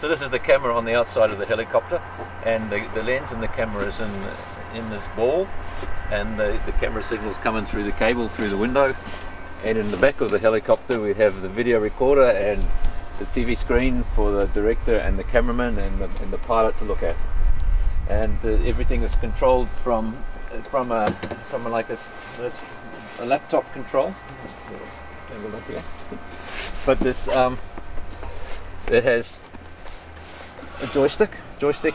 So this is the camera on the outside of the helicopter, and the lens and the camera is in this ball, and the camera signal's coming through the cable through the window. And in the back of the helicopter we have the video recorder and the TV screen for the director and the cameraman and the pilot to look at. And everything is controlled from like a laptop control. But this it has a joystick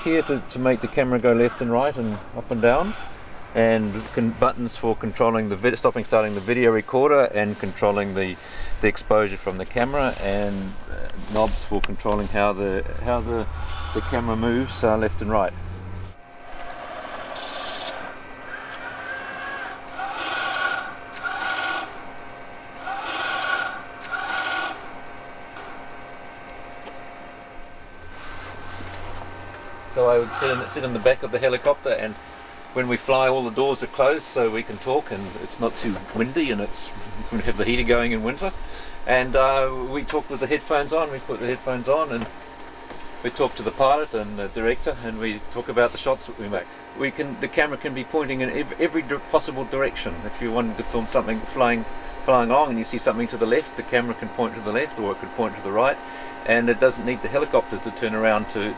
here to make the camera go left and right and up and down, and buttons for controlling the stopping starting the video recorder and controlling the exposure from the camera, and knobs for controlling how the camera moves left and right. So I would sit in the back of the helicopter, and when we fly all the doors are closed so we can talk and it's not too windy, and we have the heater going in winter, and we talk with the headphones on. We put the headphones on and we talk to the pilot and the director, and we talk about the shots that we make. The camera can be pointing in every possible direction. If you wanted to film something flying along and you see something to the left, the camera can point to the left, or it could point to the right, and it doesn't need the helicopter to turn around to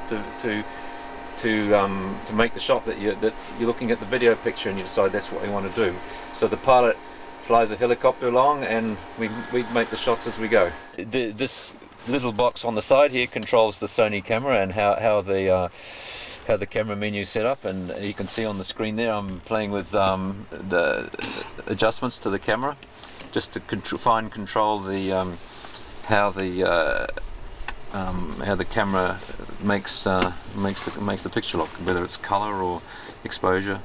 make the shot that you're looking at the video picture and you decide that's what you want to do. So the pilot flies a helicopter along and we make the shots as we go. This little box on the side here controls the Sony camera and how the camera menu is set up, and you can see on the screen there I'm playing with the adjustments to the camera just to fine control how the camera makes the picture look, whether it's color or exposure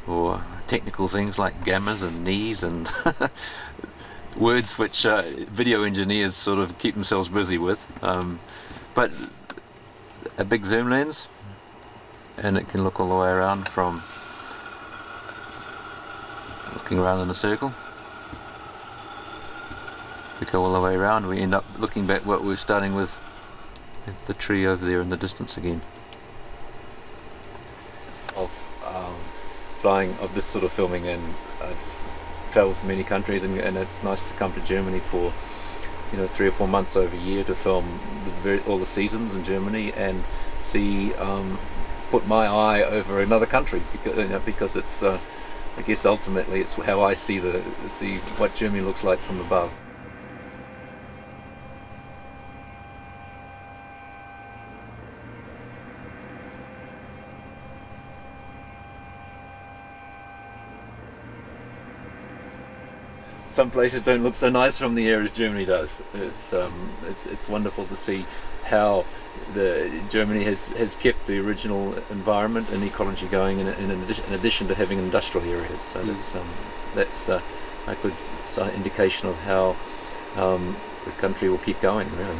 or technical things like gammas and knees and words which video engineers sort of keep themselves busy with. But a big zoom lens, and it can look all the way around, from looking around in a circle. We go all the way around, we end up looking back what we were starting with, the tree over there in the distance again. Of flying, of this sort of filming, and travel to many countries, and it's nice to come to Germany for 3 or 4 months over a year to film all the seasons in Germany, and see put my eye over another country, because it's I guess ultimately it's how I see what Germany looks like from above. Some places don't look so nice from the air as Germany does. It's wonderful to see how Germany has kept the original environment and ecology going in addition to having industrial areas. So that's a good indication of how the country will keep going, really.